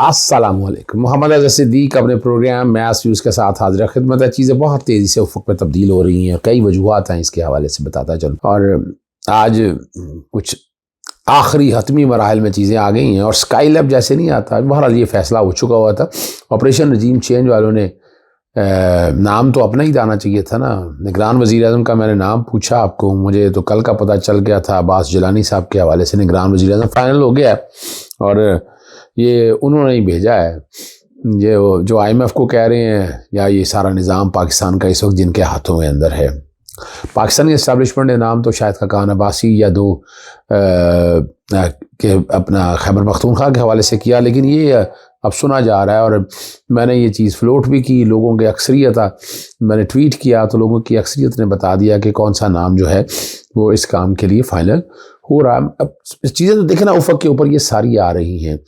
अस्सलामुअलैकुम। मोहम्मद अज़हर सिद्दीक अपने programme maths views के साथ हाजिर खिदमत है। चीज़ें बहुत तेज़ी से उफ़क़ में तब्दील हो रही हैं, कई वजूहात हैं, इसके हवाले से बताता चलूँ। और आज कुछ आखिरी हतमी मराहल में चीज़ें आ गई हैं और स्काई लैब जैसे नहीं आता। बहरहाल ये फ़ैसला हो चुका हुआ था। ऑपरेशन रजीम चेंज वालों ने नाम तो अपना ही दाना चाहिए था ना। निगरान वज़ीर-ए-आज़म का मैंने नाम पूछा आपको, मुझे तो कल का पता चल गया था। अब्बास जिलानी साहब के हवाले से निगरान वज़ीर-ए-आज़म फाइनल हो गया है और ये उन्होंने ही भेजा है। ये जो IMF को कह रहे हैं या ये सारा निज़ाम पाकिस्तान का इस वक्त जिनके हाथों में अंदर है। पाकिस्तानी इस्टेब्लिशमेंट ने नाम तो शायद खाकान अब्बासी या दो के अपना खैबर पख्तूनख्वा के हवाले से किया, लेकिन ये अब सुना जा रहा है और मैंने ये चीज़ फ्लोट भी की। लोगों की अक्सरियत, मैंने ट्वीट किया तो लोगों की अक्सरियत ने बता दिया कि कौन सा नाम जो है वो इस काम के लिए फ़ाइनल हो रहा है। अब चीज़ें तो देखें ना, उफ़क़ के ऊपर ये सारी आ रही हैं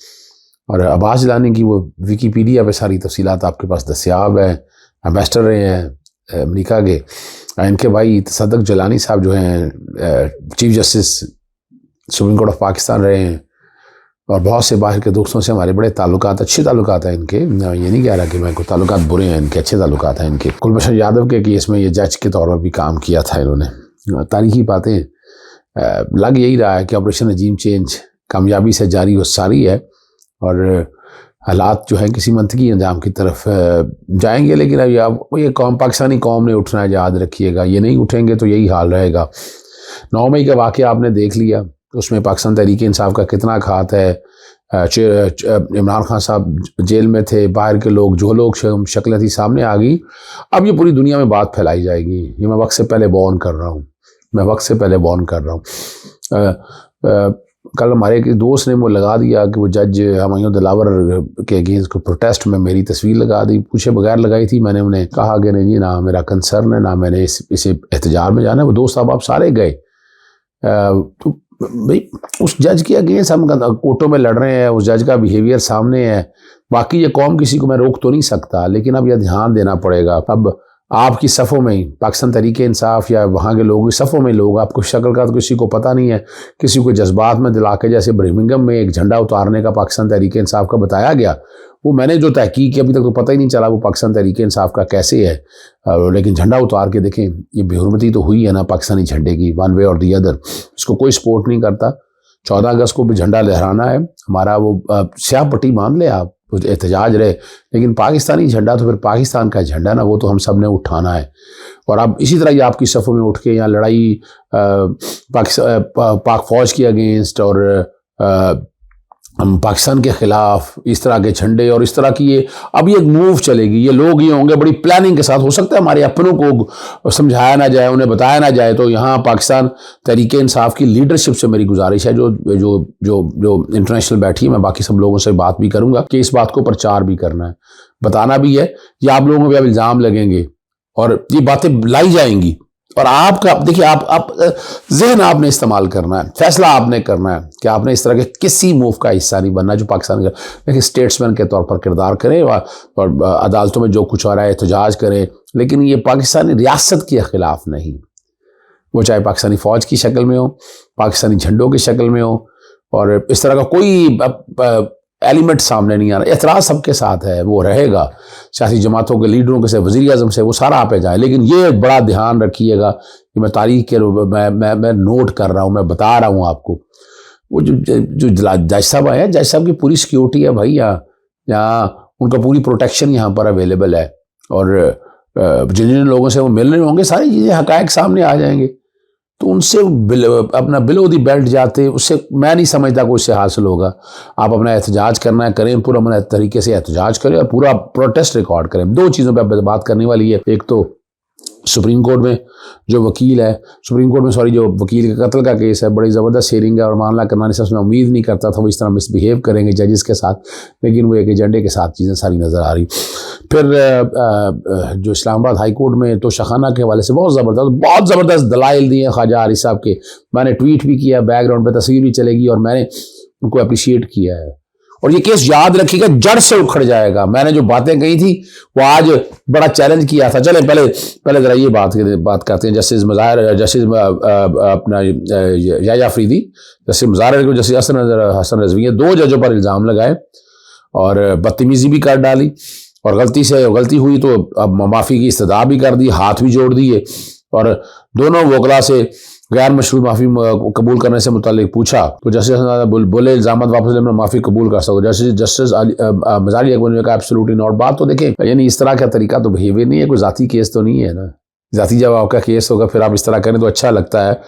और अब्बास जिलानी की वो विकीपीडिया पे सारी तफसीलात आपके पास दस्याब है। एम्बेसडर रहे हैं अमेरिका के। इनके भाई तसद्दुक़ जिलानी साहब जो हैं chief justice supreme court of Pakistan रहे हैं और बहुत से बाहर के दोस्तों से हमारे बड़े ताल्लुकात, अच्छे ताल्लुकात हैं इनके। मैं ये नहीं कह रहा कि मैं कोई ताल्लुकात बुरे हैं, इनके अच्छे ताल्लुकात हैं इनके। कुलभूषण यादव के केस में ये जज के तौर पर भी काम किया था इन्होंने। तारीखी बातें लग यही रहा है कि ऑपरेशन रजीम चेंज कामयाबी से जारी और सारी है और हालात जो है किसी मंतकी अंजाम की तरफ जाएंगे। लेकिन अब ये कौम, पाकिस्तानी कौम ने उठना है, याद रखिएगा। ये नहीं उठेंगे तो यही हाल रहेगा। 9 मई का वाक़या आपने देख लिया, उसमें पाकिस्तान तहरीक इंसाफ का कितना खात है। इमरान खान साहब जेल में थे, बाहर के लोग, जो लोग शक्लें थी सामने आ गई। अब ये पूरी दुनिया में बात फैलाई जाएगी। ये मैं वक्त से पहले वार्न कर रहा हूँ, कल हमारे एक दोस्त ने वो लगा दिया कि वो जज हुमायूं दिलावर के अगेंस्ट को प्रोटेस्ट में मेरी तस्वीर लगा दी। पूछे बगैर लगाई थी। मैंने उन्हें कहा कि नहीं जी, ना मेरा कंसर्न है, ना मैंने इसे एहतजाज में जाना है। वो दोस्त साहब आप सारे गए। तो भाई उस जज के अगेंस्ट हम कोर्टों में लड़ रहे हैं, उस जज का बिहेवियर सामने है। बाकी ये कौम किसी को मैं रोक तो नहीं सकता, लेकिन अब यह ध्यान देना पड़ेगा। अब आपकी सफ़ों में ही पाकिस्तान तहरीक इंसाफ या वहाँ के लोगों की सफ़ों में लोग, आपको शक्ल का तो किसी को पता नहीं है, किसी को जज्बात में दिला के, जैसे बर्मिंघम में एक झंडा उतारने का पाकिस्तान तहरीक इंसाफ का बताया गया, वो मैंने जो तहकीक की अभी तक तो पता ही नहीं चला वो पाकिस्तान तहरीक इंसाफ का कैसे है। लेकिन झंडा उतार के देखें, ये बेहुरमती तो हुई है ना पाकिस्तानी झंडे की, वन वे और दी अदर। इसको कोई सपोर्ट नहीं करता। 14 अगस्त को भी झंडा लहराना है हमारा, वो स्याह पट्टी मान ले आप, एहतजाज रहे, लेकिन पाकिस्तानी झंडा तो फिर पाकिस्तान का झंडा ना, वो तो हम सब ने उठाना है। और अब इसी तरह ये आपकी सफ़ों में उठ के यहाँ लड़ाई पाक फौज के अगेंस्ट और पाकिस्तान के ख़िलाफ़, इस तरह के झंडे और इस तरह की ये अब ये मूव चलेगी। ये लोग ये होंगे बड़ी प्लानिंग के साथ। हो सकता है हमारे अपनों को समझाया ना जाए, उन्हें बताया ना जाए। तो यहाँ पाकिस्तान तहरीक इंसाफ की लीडरशिप से मेरी गुजारिश है, जो जो जो जो इंटरनेशनल बैठी है, मैं बाकी सब लोगों से बात भी करूँगा कि इस बात को प्रचार भी करना है, बताना भी है। या आप लोगों को भी अब इल्ज़ाम लगेंगे और ये बातें लाई जाएंगी और आपका देखिए, आप जहन आपने इस्तेमाल करना है, फैसला आपने करना है कि आपने इस तरह के किसी मूव का हिस्सा नहीं बनना जो पाकिस्तान का। देखिए, स्टेट्समैन के तौर पर किरदार करें और अदालतों में जो कुछ हो रहा है एहतजाज करें, लेकिन ये पाकिस्तानी रियासत के ख़िलाफ़ नहीं। वो चाहे पाकिस्तानी फ़ौज की शक्ल में हो, पाकिस्तानी झंडों की शक्ल में हो, और इस तरह का कोई एलिमेंट सामने नहीं आ रहा। एतराज़ सबके साथ है, वो रहेगा, सियासी जमातों के लीडरों के से, वज़ीर आज़म से, वो सारा आप पे जाए। लेकिन ये बड़ा ध्यान रखिएगा कि मैं तारीख के मैं नोट कर रहा हूँ, मैं बता रहा हूँ आपको। वो जो जज साहब आए हैं, जज साहब की पूरी सिक्योरिटी है भाई, यहाँ उनका पूरी प्रोटेक्शन यहाँ पर अवेलेबल है और जिन जिन लोगों से वो मिल रहे होंगे सारी चीज़ें हक़ाइक़ सामने आ जाएंगे। तो उनसे अपना बिलो दी बेल्ट जाते, उससे मैं नहीं समझता कोई उससे हासिल होगा। आप अपना एहतजाज करना है, करें, पूरा अपना तरीके से एहतजाज करें और पूरा प्रोटेस्ट रिकॉर्ड करें। 2 चीज़ों पे बात करने वाली है। एक तो सुप्रीम कोर्ट में जो वकील है, जो वकील के कत्ल का केस है, बड़ी ज़बरदस्त हेयरिंग है और मामला करवाने से मैं उम्मीद नहीं करता था वो इस तरह मिसबिहेव करेंगे जजेस के साथ, लेकिन वो एक एजेंडे के साथ चीज़ें सारी नज़र आ रही। फिर जो इस्लामाबाद हाई कोर्ट में तो शखाना के हवाले से बहुत ज़बरदस्त दलाइल दिए हैं ख्वाजा आरिफ साहब के। मैंने ट्वीट भी किया, बैकग्राउंड पर तस्वीर भी चलेगी और मैंने उनको अप्रिशिएट किया है। और ये केस याद रखिएगा जड़ से उखड़ जाएगा। मैंने जो बातें कही थी वो आज बड़ा चैलेंज किया था। चलें पहले जरा ये बात करते हैं। जस्टिस अपना याया अफरीदी, जस्टिस मुज़ाहिर को जस्टिस हसन रज़वी, 2 जजों पर इल्ज़ाम लगाए और बदतमीज़ी भी कर डाली, और गलती हुई तो अब माफ़ी की इस्तदा भी कर दी, हाथ भी जोड़ दिए, और दोनों वकला से गैर मशरूत माफ़ी कबूल करने से मुतालिक पूछा तो जस्टिस बोले इल्ज़ाम वापस लेना, माफ़ी कबूल कर सको। जस्टिस मज़ारी अकबर ने कहा एब्सोल्युटली नॉट। बात तो देखें, यानी इस तरह का तरीका तो बिहेवियर नहीं है, कोई ज़ाती केस तो नहीं है ना। ज़ाती जब आपका केस होगा फिर आप इस तरह करें तो अच्छा लगता है।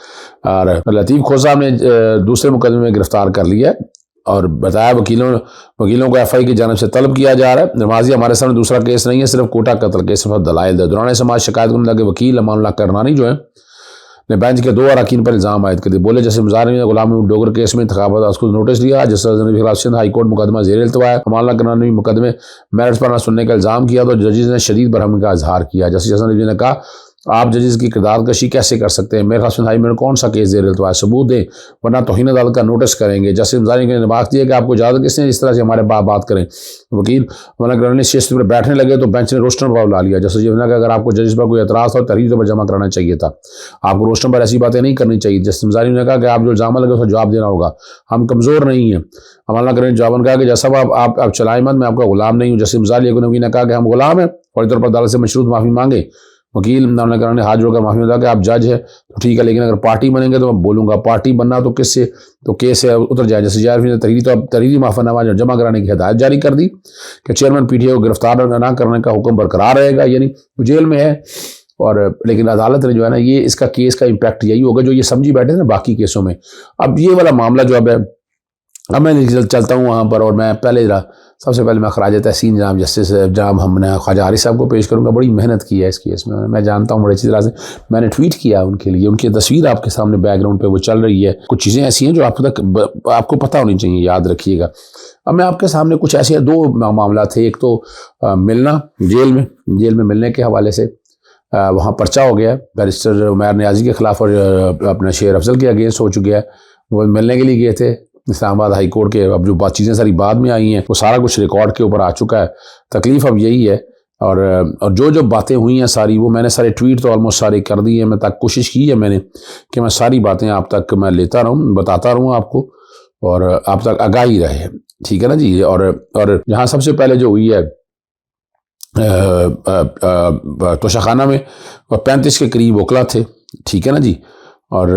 और लतीफ़ खोसा साहब ने दूसरे मुकदमे में गिरफ्तार कर लिया और बताया वकीलों को एफआई की जानब से तलब किया जा रहा है। नमाजी हमारे सामने दूसरा केस नहीं है, सिर्फ कोटा कत्ल केस पर दलाइल दे। दौरान समाज शिकायत करने लगे वकील अमानुल्लाह करनानी जो है ने बेंच के 2 अरकान पर इल्ज़ाम आयद कर दिए। बोले जैसे मुजाहिर ने गुलाम डोगर केस में इंतखाबात उसको नोटिस दिया, जैसे हाई कोर्ट मुकदमा जेर इल्तवा है। अमानुल्लाह करनानी मुकदमे मेरिट्स पर न सुनने का इल्ज़ाम किया तो जजेस ने शदीद बरहमी का इजहार किया। जस्टिस हसन रिजवी ने कहा आप जजेस की किरदार कशी कैसे कर सकते हैं, मेरे हाई में कौन सा केस जेर इल्तवा है, सबूत दें वरना तौहीन अदालत का नोटिस करेंगे। जस्टिस मुजाहिर ने बात दिया कि आपको इजाज़त किसने इस तरह से हमारे बात करें। वकील अमानुल्लाह करनानी शेष पर बैठने लगे तो बेंच ने रोस्टर पर बुला लिया। जस्टिस ने कहा अगर आपको जजेस पर कोई एतराज़ था तहरीर पर जमा कराना चाहिए था, आपको रोस्टर पर ऐसी बातें नहीं करनी चाहिए। जस्टिस मुजाहिर ने कहा कि आप जो इल्ज़ाम लगे उसका जवाब देना होगा, हम कमज़ोर नहीं हैं। अमानुल्लाह करनानी ने जवाब कहा कि जैसा आप चलाए मत, मैं आपका गुलाम नहीं हूँ। जस्टिस मुजाहिर ने कहा कि हम गुलाम हैं, फौरी तौर पर अदालत से मशरूत माफ़ी मांगे। वकील अमानुल्लाह करनानी ने हाथ जोड़कर माफ़ी मांगा कि आप जज है तो ठीक है, लेकिन अगर पार्टी बनेंगे तो मैं बोलूँगा, पार्टी बनना तो किससे तो केस है उतर जाए। जैसे जाहिर ने तहरीरी माफ़ीनामा जमा कराने की हिदायत जारी कर दी कि चेयरमैन पीटीआई को गिरफ्तार न करने का हुक्म बरकरार रहेगा, यानी जेल में है। और लेकिन अदालत ने जो है ना, ये इसका केस का इम्पैक्ट यही होगा जो ये समझी बैठे ना बाकी केसों में। अब ये वाला मामला जो अब मैं चलता हूँ वहाँ पर, और मैं सबसे पहले मैं खराज तहसीन जनाब जस्टिस जनाब हमने ख्वाजा हारिस साहब को पेश करूँगा। बड़ी मेहनत की है इस केस में, मैं जानता हूँ बड़ी अच्छी तरह से। मैंने ट्वीट किया उनके लिए, उनकी तस्वीर आपके सामने बैकग्राउंड पे वो चल रही है। कुछ चीज़ें ऐसी हैं जो आपको पता होनी चाहिए, याद रखिएगा। अब मैं आपके सामने कुछ ऐसे 2 मामला थे। एक तो मिलना जेल में मिलने के हवाले से वहाँ पर्चा हो गया बैरिस्टर उमैर नियाजी के ख़िलाफ़ और अपने शेर अफजल के अगेंस्ट हो चुका है। वो मिलने के लिए गए थे इस्लामाबाद हाई कोर्ट के। अब जो चीज़ें सारी बाद में आई हैं वो सारा कुछ रिकॉर्ड के ऊपर आ चुका है। तकलीफ़ अब यही है, और जो बातें हुई हैं सारी वो मैंने सारे ट्वीट तो ऑलमोस्ट सारे कर दिए हैं। मैं तक कोशिश की है मैंने कि मैं सारी बातें आप तक मैं लेता रहूँ, बताता रहूँ आपको, और आप तक आगाही रहे, ठीक है ना जी। और यहाँ सबसे पहले जो हुई है तोशाखाना में 35 के करीब वकला थे, ठीक है ना जी। और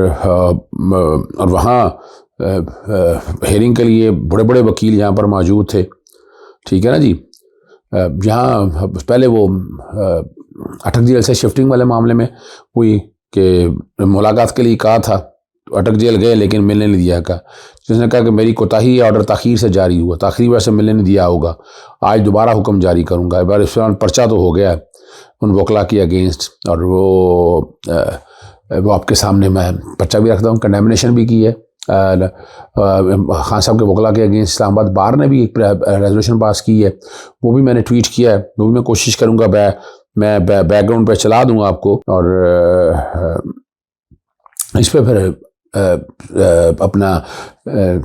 वहाँ हेयरिंग के लिए बड़े बड़े वकील यहाँ पर मौजूद थे, ठीक है ना जी। यहाँ पहले वो अटक जेल से शिफ्टिंग वाले मामले में हुई कि मुलाकात के लिए कहा था, तो अटक जेल गए लेकिन मिलने नहीं दिया। कहा जिसने कहा कि मेरी कोताही ऑर्डर ताख़ीर से जारी हुआ, ताख़ीर वजह से मिलने नहीं दिया होगा, आज दोबारा हुक्म जारी करूँगा। एक बार इस दौरान पर्चा तो हो गया है उन वकला के अगेंस्ट, और वो आपके सामने मैं पर्चा भी रखता हूँ, कंडेमनेशन भी की है। खान साहब के वकला के अगेंस्ट इस्लामाबाद बार ने भी एक रेजोल्यूशन पास की है, वो भी मैंने ट्वीट किया है, वो भी मैं कोशिश करूँगा मैं बैकग्राउंड पे चला दूँ आपको। और इस पर फिर अपना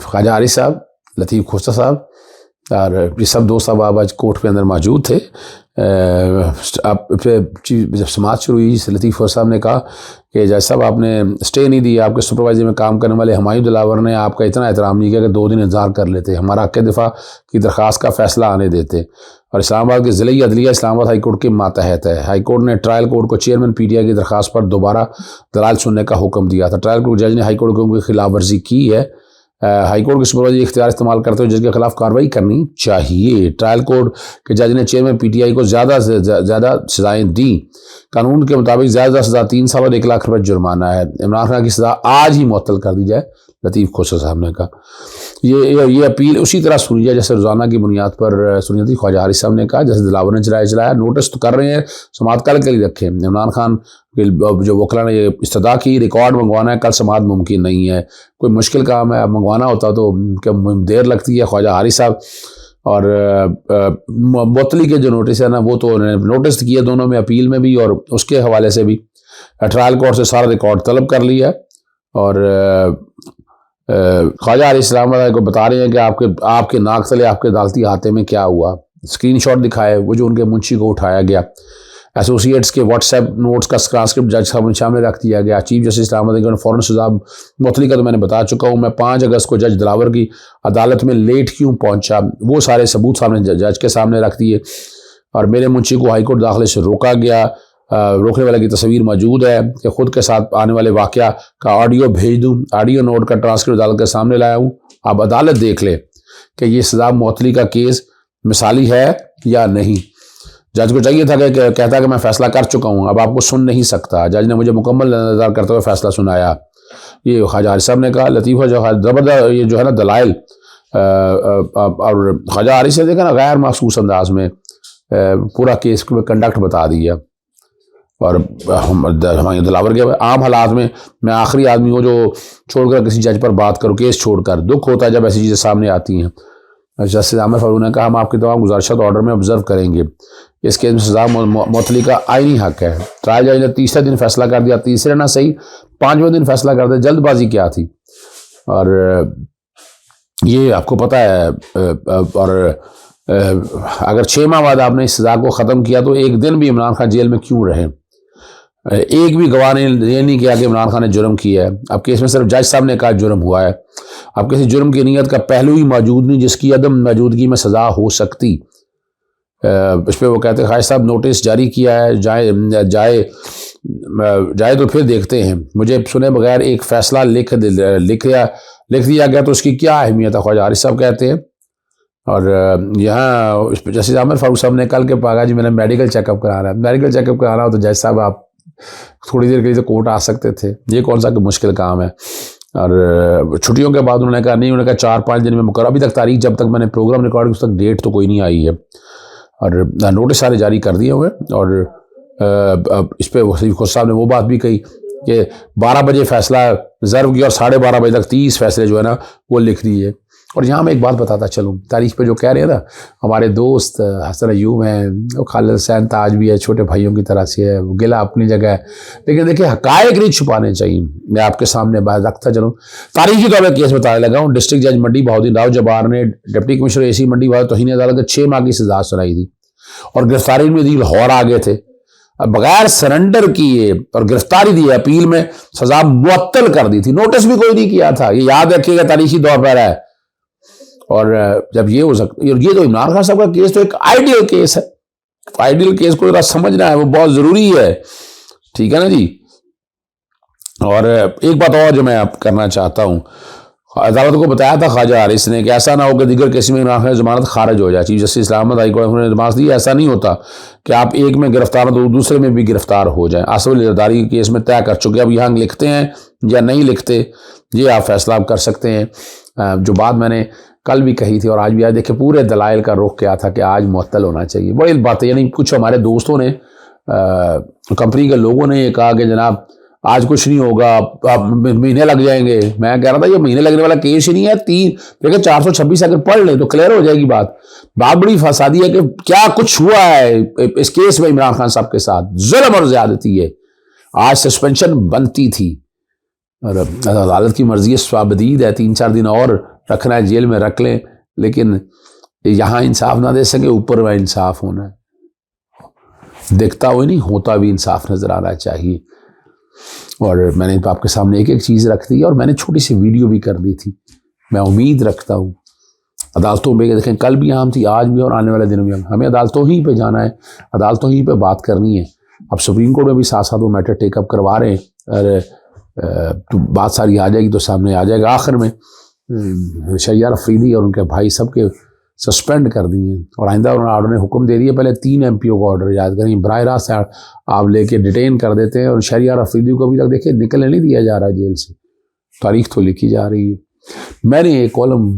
ख्वाजा हारिस साहब, लतीफ़ खोसा साहब और ये सब दोस्त साहब आज कोर्ट के अंदर मौजूद थे। आप जब समाज शुरू हुई लतीफ़ खोसा साहब ने कहा कि जज साहब आपने स्टे नहीं दिया, आपके सुपरवाइजर में काम करने वाले हुमायूं दिलावर ने आपका इतना एहतराम नहीं किया कि 2 दिन इंतज़ार कर लेते, हमारा हक़ दिफ़ा की दरख्वास्त का फ़ैसला आने देते। और इस्लामाबाद के ज़िला अदलिया इस्लामाबाद हाई कोर्ट के मातहत है। हाई कोर्ट ने ट्रायल कोर्ट को चेयरमैन पीटीआई की दरख्वास्त पर दोबारा दलाल सुनने का हुक्म दिया था। ट्रायल कोर्ट जज ने हाई कोर्ट के हुक्म की खिलाफ वर्जी की है। हाई कोर्ट के सुपरवाइजर इख्तियार इस्तेमाल करते हुए जज के खिलाफ कार्रवाई करनी चाहिए। ट्रायल कोर्ट के जज ने चेयरमैन पीटीआई को ज़्यादा से ज़्यादा सज़ाएँ दी। कानून के मुताबिक ज़्यादा सज़ा 3 साल और 1 लाख रुपये जुर्माना है। इमरान खान की सज़ा आज ही मुअत्तल कर दी जाए, लतीफ़ खोसा साहब ने कहा। ये अपील उसी तरह सुनी जाए जैसे रोज़ाना की बुनियाद पर सुनी जाती। ख्वाजा हारिस साहब ने कहा जैसे दिलावर ने चलाया नोटिस तो कर रहे हैं, समात कल के लिए रखें। इमरान खान जो वकला ने ये इस्तदा की, रिकॉर्ड मंगवाना है, कल समात मुमकिन नहीं है, कोई मुश्किल काम है, मंगवाना होता तो देर लगती है। ख्वाजा हारिस साहब और मुअत्तली के जो नोटिस है ना, वो तो उन्होंने नोटिस किया दोनों में, अपील में भी और उसके हवाले से भी। ट्रायल कोर्ट से सारा रिकॉर्ड तलब कर लिया। और ख्वाजा हारिस इस्लामाबाद को बता रहे हैं कि आपके नाक तले आपके अदालती हाथे में क्या हुआ। स्क्रीनशॉट दिखाए वो जो उनके मुंशी को उठाया गया। एसोसिएट्स के व्हाट्सएप नोट्स का ट्रांसक्रिप्ट जज सामने रख दिया गया। चीफ जस्टिस इस्लामाबाद फ़ौरन सज़ा मुअत्तली का तो मैंने बता चुका हूँ। मैं 5 अगस्त को जज दिलावर की अदालत में लेट क्यों पहुँचा, वो सारे सबूत सामने जज के सामने रख दिए। और मेरे मुंशी को हाईकोर्ट दाखिले से रोका गया। रोकने वाले की तस्वीर मौजूद है कि खुद के साथ आने वाले वाक़या का ऑडियो भेज दूँ। ऑडियो नोट का ट्रांसक्रिप्ट अदालत के सामने लाया हूँ। अब अदालत देख ले कि ये सज़ा मुअत्तली का केस मिसाली है या नहीं। जज को चाहिए था कि कहता कि मैं फ़ैसला कर चुका हूँ, अब आपको सुन नहीं सकता। जज ने मुझे मुकम्मल नज़र करते हुए फ़ैसला सुनाया। ये ख्वाजा हारिस साहब ने कहा, लतीफ़ा जो ज़बरदस्त ये जो है ना दलाइल और ख्वाजा हारिस से देखा ना गैर महसूस अंदाज में पूरा केस को कंडक्ट बता दिया। और हमारे दिलावर के आम हालात में मैं आखिरी आदमी हूँ जो छोड़कर किसी जज पर बात करूँ, केस छोड़कर। दुख होता है जब ऐसी चीज़ें सामने आती हैं। जस्टिस आमिर फारूक ने कहा, हम आपकी तमाम गुजारिशात ऑर्डर में ऑब्जर्व करेंगे। इस केस में सज़ा मुअत्तली का आईनी हक है। ट्रायल जज ने तीसरे दिन फैसला कर दिया, तीसरे ना सही 5वें दिन फैसला कर दिया। जल्दबाजी क्या थी। और ये आपको पता है। और अगर 6 माह बाद आपने इस सज़ा को ख़त्म किया तो एक दिन भी इमरान खान जेल में क्यों रहे। एक भी गवाह ने ये नहीं किया कि इमरान खान ने जुर्म किया है। अब केस में सिर्फ जज साहब ने कहा जुर्म हुआ है। अब किसी जुर्म की नीयत का पहलू ही मौजूद नहीं जिसकी अदम मौजूदगी में सज़ा हो सकती। इस पर वो कहते हैं, खाई साहब नोटिस जारी किया है, जाए तो फिर देखते हैं। मुझे सुने बगैर एक फ़ैसला लिख दिया गया तो उसकी क्या अहमियत है, ख्वाजा हारिस साहब कहते हैं। और यहाँ जस्टिस आमिर फारूक साहब ने कल के पागा जी मैंने मेडिकल चेकअप कराना है। मेडिकल चेकअप कराना हो तो जज साहब आप थोड़ी देर के लिए तो कोर्ट आ सकते थे, ये कौन सा मुश्किल काम है। और छुट्टियों के बाद उन्होंने कहा नहीं, उन्होंने कहा 4-5 दिन में मुकर। अभी तक तारीख जब तक मैंने प्रोग्राम रिकॉर्ड किया उस तक डेट तो कोई नहीं आई है। और नोटिस सारे जारी कर दिए हुए। और इस पर वसीफ खुद साहब ने वो बात भी कही कि 12 बजे फ़ैसला रिजर्व किया और 12:30 बजे तक 30 फैसले जो है ना वो लिख दिए। और यहाँ मैं एक बात बताता चलूँ, तारीख पे जो कह रहे हैं ना हमारे दोस्त हसन अयूब हैं, वो खालिद हुसैन ताज भी है, छोटे भाइयों की तरह से है, वो गिला अपनी जगह है। लेकिन देखिए हकायक नहीं छुपाने चाहिए। मैं आपके सामने बात रखता चलूँ। तारीखी तौर पर केस बताने लगा हूँ। डिस्ट्रिक्ट जज मंडी बहाउद्दीन राव जब्बार ने डिप्टी कमिश्नर AC मंडी वाले तौहीन अदालत को 6 माह की सजा सुनाई थी और गिरफ्तारी में दी। लाहौर आ गए थे बगैर सरेंडर किए और गिरफ्तारी दी। अपील में सजा मुअत्तल कर दी थी, नोटिस भी कोई नहीं किया था। ये याद रखिएगा, तारीखी तौर पर है। और जब ये हो सकता, ये तो इमरान खान साहब का केस तो एक आइडियल केस है। आइडियल केस को जरा समझना है, वो बहुत जरूरी है। ठीक है ना जी। और एक बात और जो मैं आप करना चाहता हूँ, अदालत को बताया था ख्वाजा हारिस ने कि ऐसा ना हो कि दीगर केस में इमरान खान जमानत खारिज हो जाए। Chief justice Islamabad high court ने दरख्वास्त दी, ऐसा नहीं होता कि आप एक में गिरफ्तार हो तो दूसरे में भी गिरफ्तार हो जाए। आसफ जरदारी के केस में तय कर चुके, अब यहाँ लिखते हैं या नहीं लिखते ये आप फैसला आप कर सकते हैं। जो बात मैंने कल भी कही थी और आज भी, आज देखिए पूरे दलाइल का रुख क्या था कि आज मुअत्तल होना चाहिए। बड़ी बात है, यानी कुछ हमारे दोस्तों ने कंपनी के लोगों ने ये कहा कि जनाब आज कुछ नहीं होगा, आप महीने लग जाएंगे। मैं कह रहा था ये महीने लगने वाला केस ही नहीं है। देखिए 426 अगर पढ़ लें तो क्लियर हो जाएगी बात। बड़ी फसादी है कि क्या कुछ हुआ है इस केस में इमरान खान साहब के साथ, जुल्म और ज्यादती है। आज सस्पेंशन बनती थी और अदालत की मर्जी स्वाबदीद है, 3-4 दिन और रखना है जेल में रख लें, लेकिन यहाँ इंसाफ ना दे सके, ऊपर वह इंसाफ होना है। दिखता हुआ नहीं, होता भी इंसाफ नजर आना चाहिए। और मैंने तो आपके सामने एक एक चीज़ रख दी और मैंने छोटी सी वीडियो भी कर दी थी। मैं उम्मीद रखता हूँ अदालतों में, देखें कल भी आम थी, आज भी और आने वाले दिनों में हमें अदालतों ही पे जाना है, अदालतों ही पे बात करनी है। अब सुप्रीम कोर्ट में भी साथ साथ वो मैटर टेकअप करवा रहे हैं और तो बात सारी आ जाएगी तो सामने आ जाएगा। आखिर में शरियार अफरीदी और उनके भाई सबके सस्पेंड कर दिए और आइंदा उन्होंने ऑर्डर ने हुक्म दे दिया, पहले 3 MPO का ऑर्डर याद करें, बराह रास्त आप लेके डिटेन कर देते हैं। और शरियार अफरीदी को अभी तक देखिए निकलने नहीं दिया जा रहा जेल से, तारीख तो लिखी जा रही है। मैंने एक कॉलम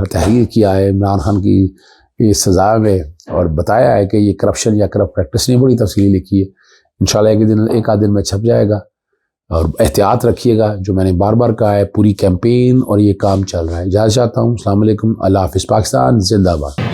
तहरीर किया है इमरान खान की इस सज़ा में और बताया है कि ये करप्शन या करप्ट प्रैक्टिस ने बड़ी तफसीली लिखी है। इंशाल्लाह एक आध दिन में छप जाएगा और एहतियात रखिएगा। जो मैंने बार बार कहा है, पूरी कैंपेन और ये काम चल रहा है। इजाज़त चाहता हूँ। अस्सलाम वालेकुम, अल्लाह हाफ़िज़। पाकिस्तान जिंदाबाद।